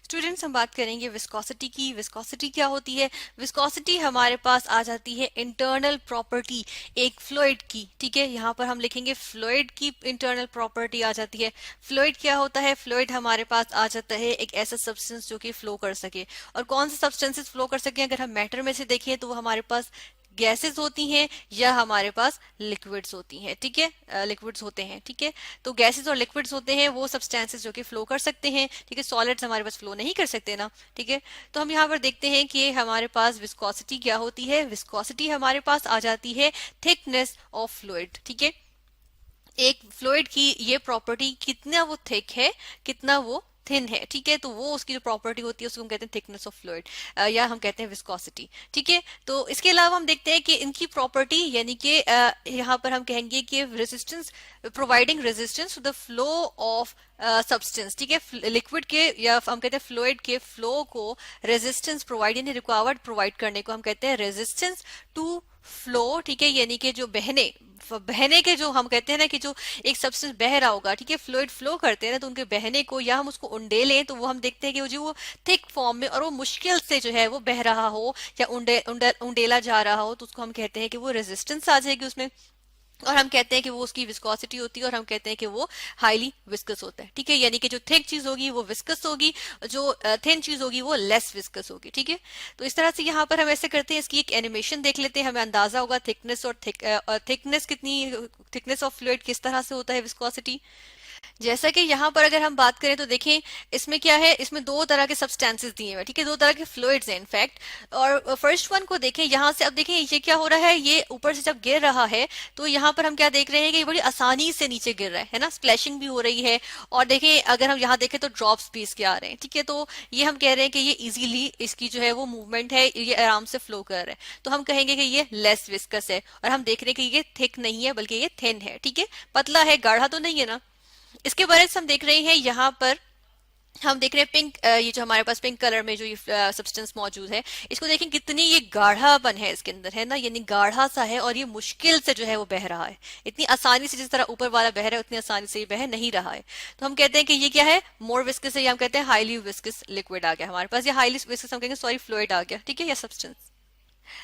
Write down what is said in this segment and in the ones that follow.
Students हम बात करेंगे विस्कोसिटी की। विस्कोसिटी क्या होती है? विस्कोसिटी हमारे पास आ जाती है इंटरनल प्रॉपर्टी एक फ्लूइड की। ठीक है, यहाँ पर हम लिखेंगे फ्लूइड की इंटरनल प्रॉपर्टी आ जाती है। फ्लूइड क्या होता है? फ्लूइड हमारे पास आ जाता है एक ऐसा सब्सटेंस जो कि फ्लो कर सके। और कौन से सब्सटेंसेस फ्लो कर सके? अगर हम मैटर में से देखें तो वो हमारे पास गैसेस होती हैं या हमारे पास लिक्विड्स होती हैं। ठीक है, लिक्विड्स होते हैं। ठीक है, तो गैसेस और लिक्विड्स होते हैं वो सब्सटेंसेस जो कि फ्लो कर सकते हैं। ठीक है, सॉलिड्स हमारे पास फ्लो नहीं कर सकते ना। ठीक है, तो हम यहाँ पर देखते हैं कि हमारे पास विस्कोसिटी क्या होती है। विस्कोसिटी हमारे पास आ जाती है थिकनेस ऑफ फ्लूइड। ठीक है, एक फ्लूइड की ये प्रॉपर्टी कितना वो थिक है, कितना वो थिन है। ठीक है, तो वो उसकी जो प्रॉपर्टी होती है उसको हम कहते हैं थिकनेस ऑफ फ्लूइड या हम कहते हैं विस्कोसिटी। ठीक है, तो इसके अलावा हम देखते हैं कि इनकी प्रॉपर्टी यानी कि यहाँ पर हम कहेंगे कि resistance, providing resistance to the flow of substance. ठीक है, लिक्विड के या हम कहते हैं फ्लूइड के फ्लो को रेजिस्टेंस प्रोवाइड यानी रिक्वायर्ड प्रोवाइड करने को हम कहते हैं रेजिस्टेंस टू फ्लो। ठीक है, यानी कि जो बहने बहने के जो हम कहते हैं ना कि जो एक सब्सटेंस बह रहा होगा, ठीक है, फ्लूइड फ्लो करते हैं ना, तो उनके बहने को या हम उसको उंडेलें तो वो हम देखते हैं कि वो जो वो थिक फॉर्म में और वो मुश्किल से जो है वो बह रहा हो या उंडेला जा रहा हो, तो उसको हम कहते हैं कि वो रेजिस्टेंस आ जाएगी उसमें। और हम कहते हैं कि वो उसकी विस्कोसिटी होती है और हम कहते हैं कि वो हाईली विस्कस होता है। ठीक है, यानी कि जो थिक चीज होगी वो विस्कस होगी, जो थिन चीज होगी वो लेस विस्कस होगी। ठीक है, तो इस तरह से यहाँ पर हम ऐसे करते हैं, इसकी एक एनिमेशन देख लेते हैं, हमें अंदाजा होगा थिकनेस और थिकनेस कितनी, थिकनेस ऑफ फ्लूइड किस तरह से होता है विस्कोसिटी। जैसा कि यहाँ पर अगर हम बात करें तो देखें इसमें क्या है, इसमें दो तरह के सब्सटेंसेस दिए हुए। ठीक है, दो तरह के फ्लूइड्स हैं इनफैक्ट। और फर्स्ट वन को देखें यहाँ से, अब देखें ये क्या हो रहा है, ये ऊपर से जब गिर रहा है तो यहाँ पर हम क्या देख रहे हैं कि ये बड़ी आसानी से नीचे गिर रहा है ना, स्प्लैशिंग भी हो रही है। और देखें अगर हम यहाँ देखें तो ड्रॉप्स भी इसके आ रहे हैं। ठीक है, तो ये हम कह रहे हैं कि ये इजीली इसकी जो है वो मूवमेंट है, ये आराम से फ्लो कर रहा है, तो हम कहेंगे कि ये लेस विस्कस है। और हम देख रहे हैं कि ये थिक नहीं है बल्कि ये थिन है। ठीक है, पतला है, गाढ़ा तो नहीं है ना। इसके बारे में हम देख रहे हैं यहाँ पर, हम देख रहे हैं पिंक, ये जो हमारे पास पिंक कलर में जो ये सब्सटेंस मौजूद है, इसको देखें कितनी ये गाढ़ापन है इसके अंदर, है ना, यानी गाढ़ा सा है और ये मुश्किल से जो है वो बह रहा है। इतनी आसानी से जिस तरह ऊपर वाला बह रहा है उतनी आसानी से ये बह नहीं रहा है। तो हम कहते हैं कि ये क्या है, मोर विस्कस है, या हम कहते हैं हाईली विस्कस लिक्विड आ गया हमारे पास, या हाईली विस्कस हम कहेंगे सॉरी फ्लूइड आ गया। ठीक है, या सब्सटेंस।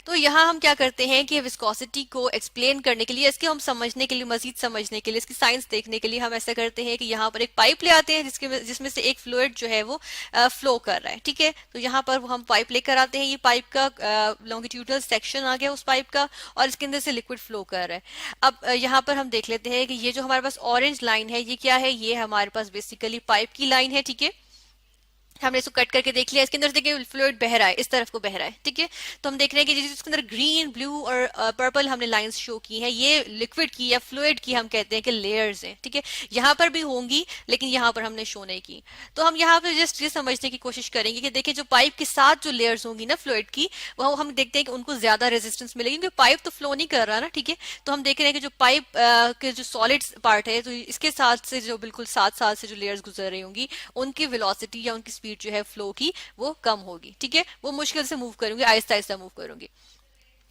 तो यहाँ हम क्या करते हैं कि विस्कोसिटी को एक्सप्लेन करने के लिए, इसके हम समझने के लिए, मजीद समझने के लिए, इसकी साइंस देखने के लिए हम ऐसा करते हैं कि यहाँ पर एक पाइप ले आते हैं जिसमें से एक फ्लूइड जो है वो फ्लो कर रहा है। ठीक है, तो यहाँ पर हम पाइप लेकर आते हैं, ये पाइप का लॉन्गिट्यूडनल सेक्शन आ गया उस पाइप का, और इसके अंदर से लिक्विड फ्लो कर रहा है। अब यहाँ पर हम देख लेते हैं कि ये जो हमारे पास ऑरेंज लाइन है ये क्या है, ये हमारे पास बेसिकली पाइप की लाइन है। ठीक है, हमने इसको कट करके देख लिया, इसके अंदर देखिए फ्लूइड बह रहा है, इस तरफ को बह रहा है। ठीक है, तो हम देख रहे हैं कि जिसके अंदर ग्रीन, ब्लू और पर्पल हमने लाइंस शो की हैं, ये लिक्विड की या फ्लूइड की हम कहते हैं कि लेयर्स हैं। ठीक है, यहाँ पर भी होंगी लेकिन यहाँ पर हमने शो नहीं की। तो हम यहाँ पे जस्ट ये समझने की कोशिश करेंगे कि देखिए जो पाइप के साथ जो लेयर्स होंगी ना फ्लूइड की, वो हम देखते हैं कि उनको ज्यादा रेजिस्टेंस मिलेगी क्योंकि पाइप तो फ्लो नहीं कर रहा ना। ठीक है, तो हम देख रहे हैं कि जो पाइप के जो सॉलिड पार्ट है, तो इसके साथ से जो बिल्कुल साथ साथ से जो लेयर्स गुजर रही होंगी उनकी वेलोसिटी या उनकी स्पीड जो है फ्लो की वो कम होगी। ठीक है, वो मुश्किल से मूव करूंगी, आहिस्ता आहिस्ता मूव करूंगी।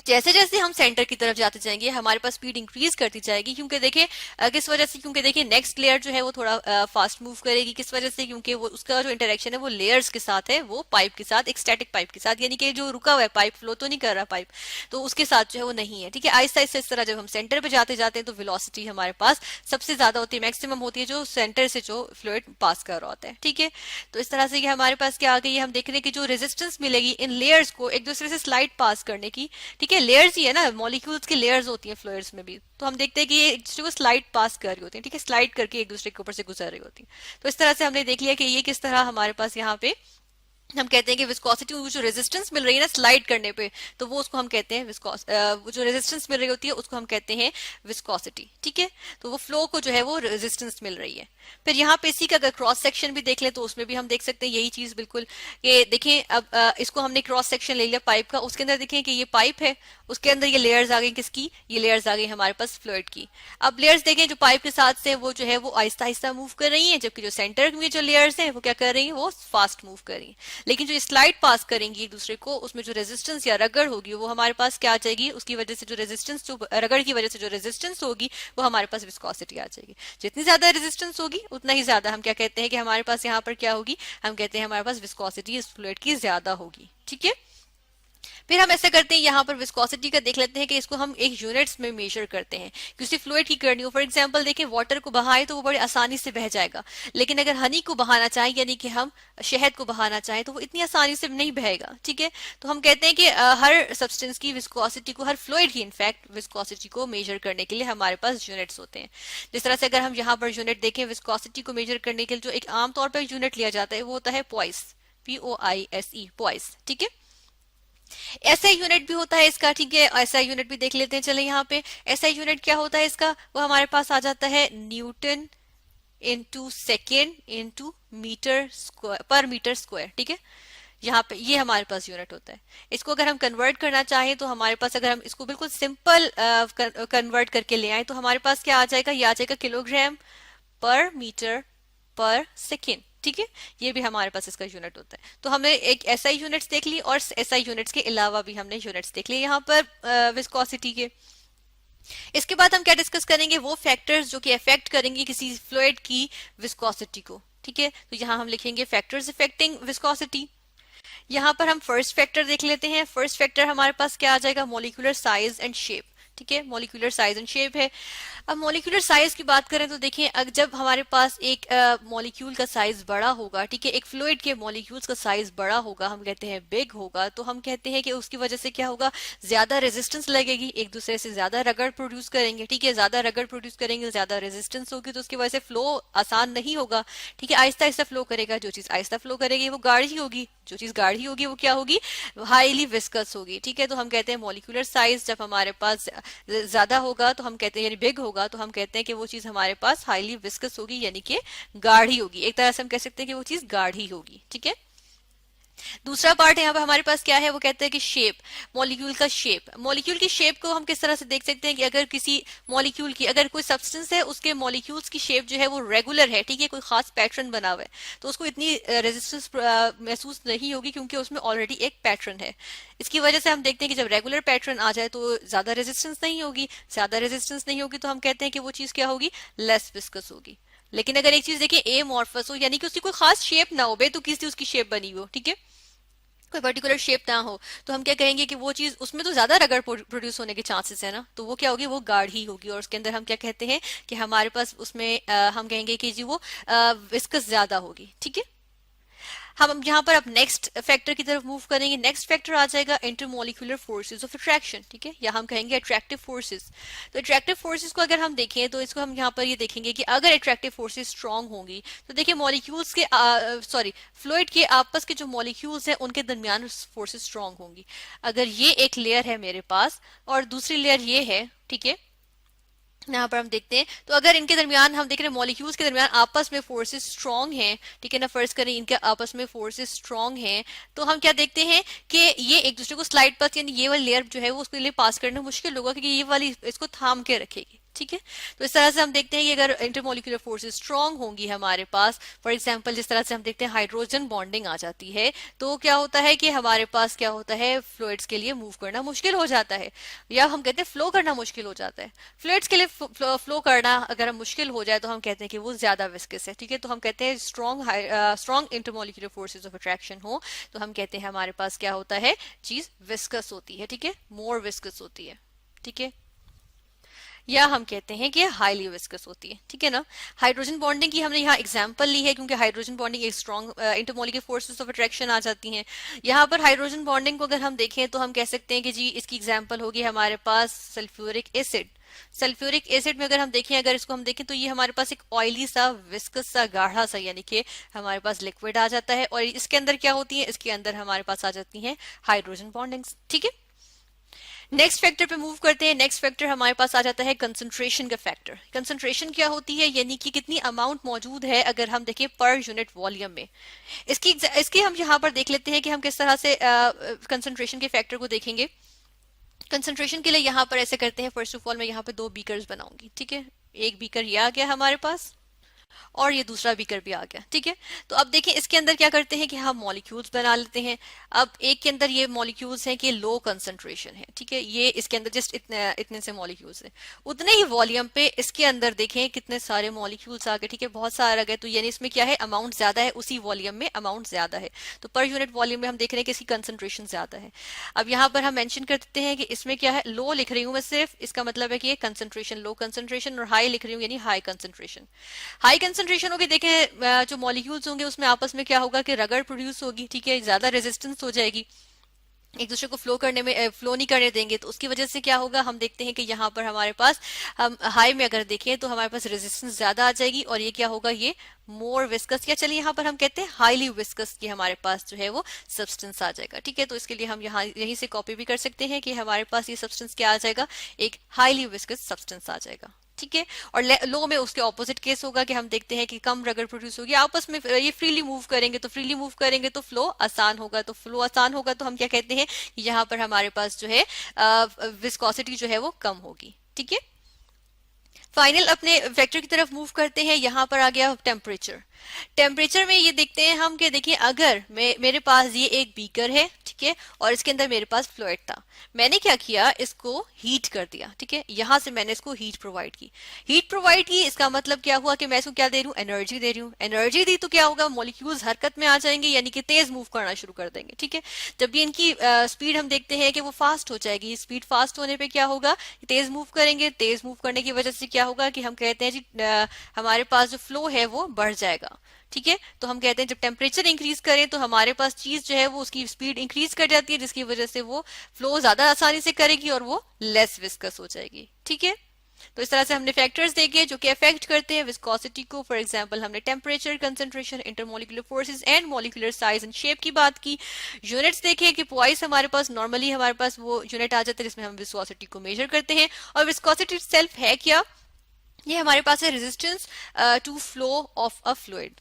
जैसे जैसे हम सेंटर की तरफ जाते जाएंगे हमारे पास स्पीड इंक्रीज करती जाएगी, क्योंकि देखिए किस वजह से, क्योंकि देखिए नेक्स्ट लेयर जो है वो थोड़ा फास्ट मूव करेगी। किस वजह से? क्योंकि वो उसका जो इंटरेक्शन है वो लेयर्स के साथ है, वो पाइप के साथ, एक स्टैटिक पाइप के साथ, यानी कि जो रुका हुआ है पाइप, फ्लो तो नहीं कर रहा पाइप, तो उसके साथ जो है वो नहीं है। ठीक है, आहिस्ता आहिस्ता इस तरह जब हम सेंटर पे जाते जाते हैं तो वेलोसिटी हमारे पास सबसे ज्यादा होती है, मैक्सिमम होती है जो सेंटर से जो फ्लूइड पास कर रहा होता है। ठीक है, तो इस तरह से ये हमारे पास क्या आ गई है, हम देख रहे हैं कि जो रेजिस्टेंस मिलेगी इन लेयर्स को एक दूसरे से स्लाइड पास करने की। ठीक है, लेयर्स ही है ना, मॉलिक्यूल्स की लेयर्स होती हैं फ्लूइड्स में भी, तो हम देखते हैं कि ये एक दूसरे को स्लाइड पास कर रही होती है। ठीक है, स्लाइड करके एक दूसरे के ऊपर से गुजर रही होती है। तो इस तरह से हमने देख लिया कि ये किस तरह हमारे पास यहाँ पे हम कहते हैं कि विस्कोसिटी, जो रेजिस्टेंस मिल रही है ना स्लाइड करने पे, तो वो उसको हम कहते हैं वो जो रेजिस्टेंस मिल रही होती है उसको हम कहते हैं विस्कोसिटी। ठीक है, तो वो फ्लो को जो है वो रेजिस्टेंस मिल रही है। फिर यहाँ पे इसी का अगर क्रॉस सेक्शन भी देख लें तो उसमें भी हम देख सकते हैं यही चीज बिल्कुल। ये देखें, अब इसको हमने क्रॉस सेक्शन ले लिया पाइप का, उसके अंदर देखें कि ये पाइप है, उसके अंदर ये लेयर्स आ गई किसकी, ये लेयर्स आ गई हमारे पास फ्लूइड की। अब लेयर्स देखें जो पाइप के साथ से वो जो है वो आहिस्ता आहिस्ता मूव कर रही है, जबकि जो सेंटर में जो लेयर्स हैं वो क्या कर रही है, वो फास्ट मूव कर रही है। लेकिन जो स्लाइड पास करेंगी एक दूसरे को, उसमें जो रेजिस्टेंस या रगड़ होगी वो हमारे पास क्या आ जाएगी, उसकी वजह से जो रेजिस्टेंस, जो रगड़ की वजह से जो रेजिस्टेंस होगी वो हमारे पास विस्कोसिटी आ जाएगी। जितनी ज्यादा रेजिस्टेंस होगी उतना ही ज्यादा हम क्या कहते हैं कि हमारे पास यहाँ पर क्या होगी, हम कहते हैं हमारे पास विस्कोसिटी इस फ्लूइड की ज्यादा होगी। ठीक है, फिर हम ऐसा करते हैं, यहाँ पर विस्कोसिटी का देख लेते हैं कि इसको हम एक यूनिट्स में मेजर करते हैं। किसी फ्लूइड की करनी हो, फॉर एग्जांपल देखें वाटर को बहाए तो वो बड़े आसानी से बह जाएगा, लेकिन अगर हनी को बहाना चाहें यानी कि हम शहद को बहाना चाहें तो वो इतनी आसानी से नहीं बहेगा। ठीक है, तो हम कहते हैं कि हर सब्सटेंस की विस्कोसिटी को, हर फ्लूइड की इनफैक्ट विस्कोसिटी को मेजर करने के लिए हमारे पास यूनिट्स होते हैं। जिस तरह से अगर हम यहाँ पर यूनिट देखें विस्कोसिटी को मेजर करने के लिए, जो एक आमतौर पर यूनिट लिया जाता है वो होता है पॉइस, POISE, पॉइस। ठीक है, एसआई यूनिट भी होता है इसका। ठीक है, एसआई यूनिट भी देख लेते हैं। चले यहाँ पे एसआई यूनिट क्या होता है इसका, वो हमारे पास आ जाता है newton into second into metre square, per metre square. ठीक है, यहाँ पे ये हमारे पास यूनिट होता है। इसको अगर हम कन्वर्ट करना चाहें तो हमारे पास, अगर हम इसको बिल्कुल सिंपल कन्वर्ट करके ले आए तो हमारे पास क्या आ जाएगा, ये आ जाएगा किलोग्राम पर मीटर पर सेकेंड। ठीक है, ये भी हमारे पास इसका यूनिट होता है। तो हमने एक एसआई यूनिट्स देख ली और एसआई यूनिट्स के अलावा भी हमने यूनिट्स देख लिए यहाँ पर विस्कोसिटी के। इसके बाद हम क्या डिस्कस करेंगे, वो फैक्टर्स जो कि अफेक्ट करेंगे किसी फ्लूइड की विस्कोसिटी को। ठीक है, तो यहाँ हम लिखेंगे फैक्टर्स अफेक्टिंग विस्कोसिटी। यहाँ पर हम फर्स्ट फैक्टर देख लेते हैं। फर्स्ट फैक्टर हमारे पास क्या आ जाएगा, मॉलिक्यूलर साइज एंड शेप। ठीक है, मॉलिक्यूलर साइज एंड शेप है। अब मॉलिक्यूलर साइज की बात करें तो देखिए, जब हमारे पास एक मॉलिक्यूल का साइज बड़ा होगा, ठीक है, एक फ्लूइड के मॉलिक्यूल्स का साइज बड़ा होगा, हम कहते हैं बिग होगा, तो हम कहते हैं कि उसकी वजह से क्या होगा, ज्यादा रेजिस्टेंस लगेगी, एक दूसरे से ज्यादा रगड़ प्रोड्यूस करेंगे। ठीक है, ज्यादा रगड़ प्रोड्यूस करेंगे, ज्यादा रेजिस्टेंस होगी, तो उसकी वजह से फ्लो आसान नहीं होगा। ठीक है, आहिस्ता आहिस्ता फ्लो करेगा। जो चीज आहिस्ता फ्लो करेगी वो गाढ़ी होगी, जो चीज गाढ़ी होगी वो क्या होगी, हाईली विस्कस होगी। ठीक है, तो हम कहते हैं मॉलिक्यूलर साइज जब हमारे पास ज्यादा होगा तो हम कहते हैं, यानी बिग होगा, तो हम कहते हैं कि वो चीज हमारे पास हाईली विस्कस होगी, यानी कि गाढ़ी होगी। एक तरह से हम कह सकते हैं कि वो चीज गाढ़ी होगी। ठीक है, दूसरा पार्ट यहाँ पे हमारे पास क्या है, वो कहते हैं कि शेप, मॉलिक्यूल का शेप। मॉलिक्यूल की शेप को हम किस तरह से देख सकते हैं कि अगर किसी मॉलिक्यूल की, अगर कोई सब्सटेंस है उसके मॉलिक्यूल्स की शेप जो है वो रेगुलर है, ठीक है, कोई खास पैटर्न बना हुआ है, तो उसको इतनी रेजिस्टेंस महसूस नहीं होगी क्योंकि उसमें ऑलरेडी एक पैटर्न है। इसकी वजह से हम देखते हैं कि जब रेगुलर पैटर्न आ जाए तो ज्यादा रेजिस्टेंस नहीं होगी। ज्यादा रेजिस्टेंस नहीं होगी तो हम कहते हैं कि वो चीज क्या होगी, लेस विस्कस होगी। लेकिन अगर एक चीज देखिए एमॉर्फस हो, यानी कि उसकी कोई खास शेप ना हो, बेतुकी उसकी शेप बनी हो, ठीक है, कोई पर्टिकुलर शेप ना हो, तो हम क्या कहेंगे कि वो चीज, उसमें तो ज्यादा रगड़ प्रोड्यूस होने के चांसेस है ना, तो वो क्या होगी, वो गाढ़ी होगी। और उसके अंदर हम क्या कहते हैं कि हमारे पास उसमें हम कहेंगे कि जी वो विस्कस ज्यादा होगी। ठीक है, हम यहाँ पर अब नेक्स्ट फैक्टर की तरफ मूव करेंगे। नेक्स्ट फैक्टर आ जाएगा इंटरमोलिकुलर फोर्सेस ऑफ अट्रैक्शन। ठीक है, या हम कहेंगे अट्रैक्टिव फोर्सेस। तो अट्रैक्टिव फोर्सेस को अगर हम देखें तो इसको हम यहाँ पर ये देखेंगे कि अगर अट्रैक्टिव फोर्सेस स्ट्रांग होंगी तो देखिए मॉलिक्यूल्स के फ्लूइड के आपस के जो मॉलिक्यूल्स हैं उनके दरमियान फोर्सेस स्ट्रांग होंगी। अगर ये एक लेयर है मेरे पास और दूसरी लेयर ये है, ठीक है, यहाँ पर हम देखते हैं, तो अगर इनके दरमियान हम देख रहे हैं मॉलिक्यूल्स के दरमियान आपस में फोर्सेस स्ट्रांग हैं, ठीक है ना, फर्ज करें इनके आपस में फोर्सेस स्ट्रांग हैं, तो हम क्या देखते हैं कि ये एक दूसरे को स्लाइड पास, यानी ये वाली लेयर जो है वो उसके लिए पास करना मुश्किल होगा क्योंकि ये वाली इसको थाम के रखेगी। ठीक है, तो इस तरह से हम देखते हैं कि अगर इंटरमोलिकुलर फोर्सेस स्ट्रांग होंगी हमारे पास, फॉर एग्जांपल जिस तरह से हम देखते हैं हाइड्रोजन बॉन्डिंग आ जाती है, तो क्या होता है कि हमारे पास क्या होता है, फ्लूइड्स के लिए मूव करना मुश्किल हो जाता है, या हम कहते हैं फ्लो करना मुश्किल हो जाता है। फ्लूइड्स के लिए फ्लो करना अगर हम मुश्किल हो जाए तो हम कहते हैं कि वो ज्यादा विस्कस है। ठीक है, तो हम कहते हैं strong intermolecular forces of attraction हो तो हम कहते हैं हमारे पास क्या होता है, चीज विस्कस होती है। ठीक है, मोर विस्कस होती है। ठीक है, या हम कहते हैं कि हाईली विस्कस होती है। ठीक है ना, हाइड्रोजन बॉन्डिंग की हमने यहाँ एग्जांपल ली है क्योंकि हाइड्रोजन बॉन्डिंग एक strong intermolecular forces of attraction आ जाती हैं। यहाँ पर हाइड्रोजन बॉन्डिंग को अगर हम देखें तो हम कह सकते हैं कि जी इसकी एग्जांपल होगी हमारे पास सल्फ्यूरिक एसिड। सल्फ्यूरिक एसिड में अगर हम देखें, अगर इसको हम देखें तो ये हमारे पास एक ऑयली सा विस्कस सा गाढ़ा सा, यानी कि हमारे पास लिक्विड आ जाता है और इसके अंदर क्या होती है, इसके अंदर हमारे पास आ जाती हैं हाइड्रोजन बॉन्डिंग्स। ठीक है, नेक्स्ट फैक्टर पे मूव करते हैं। नेक्स्ट फैक्टर हमारे पास आ जाता है कंसंट्रेशन का फैक्टर। कंसंट्रेशन क्या होती है, यानी कि कितनी अमाउंट मौजूद है अगर हम देखें पर यूनिट वॉल्यूम में। इसकी हम यहाँ पर देख लेते हैं कि हम किस तरह से कंसंट्रेशन के फैक्टर को देखेंगे। कंसंट्रेशन के लिए यहाँ पर ऐसे करते हैं, फर्स्ट ऑफ ऑल मैं यहाँ पे दो बीकर्स बनाऊंगी। ठीक है, एक बीकर ये आ गया हमारे पास और ये दूसरा बीकर भी आ गया, ठीक है। तो अब देखें इसके अंदर क्या करते हैं कि हम मॉलिक्यूल्स बना लेते हैं। अब एक के अंदर ये मॉलिक्यूल्स हैं कि लो कंसंट्रेशन है, ठीक है, ये इसके अंदर जस्ट इतने इतने से मॉलिक्यूल्स हैं, उतने ही वॉल्यूम पे इसके अंदर देखें कितने सारे मॉलिक्यूल्स आ गए, ठीक है, बहुत सारे आ गए। तो यानी इसमें क्या है, अमाउंट ज्यादा है, उसी वॉल्यूम में अमाउंट ज्यादा है। तो पर यूनिट वॉल्यूम में हम देख रहे हैं कि इसकी कंसंट्रेशन ज्यादा है। अब यहाँ पर हम मेंशन कर देते हैं कि इसमें क्या है, लो लिख रही हूँ मैं सिर्फ, इसका मतलब है कि ये कंसंट्रेशन लो कंसंट्रेशन, और हाई लिख रही हूँ यानी हाई कंसंट्रेशन। हाई कंसंट्रेशन होगी, देखें जो मॉलिक्यूल्स होंगे उसमें आपस में क्या होगा कि रगड़ प्रोड्यूस होगी, ठीक है, ज्यादा रेजिस्टेंस हो जाएगी, एक दूसरे को फ्लो करने में फ्लो नहीं करने देंगे। तो उसकी वजह से क्या होगा, हम देखते हैं कि यहाँ पर हमारे पास, हम हाई में अगर देखें तो हमारे पास रेजिस्टेंस ज्यादा आ जाएगी, और ये क्या होगा, ये मोर विस्कस, या चलिए यहाँ पर हम कहते हैं हाईली विस्कस की हमारे पास जो है वो सब्सटेंस आ जाएगा, ठीक है। तो इसके लिए हम यहाँ यहीं से कॉपी भी कर सकते हैं कि हमारे पास ये सब्सटेंस क्या आ जाएगा, एक हाईली विस्कस सब्सटेंस आ जाएगा, ठीक है। और लो में उसके ऑपोजिट केस होगा कि हम देखते हैं कि कम रगड़ प्रोड्यूस होगी, आपस में ये फ्रीली मूव करेंगे, तो फ्रीली मूव करेंगे तो फ्लो आसान होगा, तो फ्लो आसान होगा तो हम क्या कहते हैं, यहाँ पर हमारे पास जो है विस्कोसिटी जो है वो कम होगी, ठीक है। फाइनल अपने वेक्टर की तरफ मूव करते हैं। यहाँ पर आ गया टेम्परेचर। टेम्परेचर में ये देखते हैं हम कि देखिए अगर मेरे पास ये एक बीकर है, ठीक है, और इसके अंदर मेरे पास फ्लूइड था, मैंने क्या किया, इसको हीट कर दिया, ठीक है, यहां से मैंने इसको हीट प्रोवाइड की। हीट प्रोवाइड की इसका मतलब क्या हुआ कि मैं इसको क्या दे रही हूँ, एनर्जी दे रही हूँ। एनर्जी दी तो क्या होगा, मॉलिक्यूल्स हरकत में आ जाएंगे, यानी कि तेज मूव करना शुरू कर देंगे, ठीक है। जब भी इनकी स्पीड हम देखते हैं कि वो फास्ट हो जाएगी, स्पीड फास्ट होने पे क्या होगा, तेज मूव करेंगे, तेज मूव करने की वजह से क्या होगा कि हम कहते हैं जी हमारे पास जो फ्लो है वो बढ़ जाएगा, ठीक है। तो हम कहते हैं जब टेम्परेचर इंक्रीज करें तो हमारे पास चीज जो है वो उसकी स्पीड इंक्रीज कर जाती है, जिसकी वजह से वो फ्लो ज्यादा आसानी से करेगी और वो लेस विस्कस हो जाएगी, ठीक है। तो इस तरह से हमने फैक्टर्स देखे जो कि अफेक्ट करते हैं विस्कोसिटी को। फॉर एग्जांपल हमने temperature, concentration, intermolecular forces and molecular size and shape की बात की। यूनिट्स देखे कि ट्वाइस हमारे पास नॉर्मली हमारे पास वो यूनिट आ जाता है जिसमें हम विस्कोसिटी को मेजर करते हैं। और विस्कोसिटी सेल्फ है क्या, ये हमारे पास है resistance to flow of a fluid,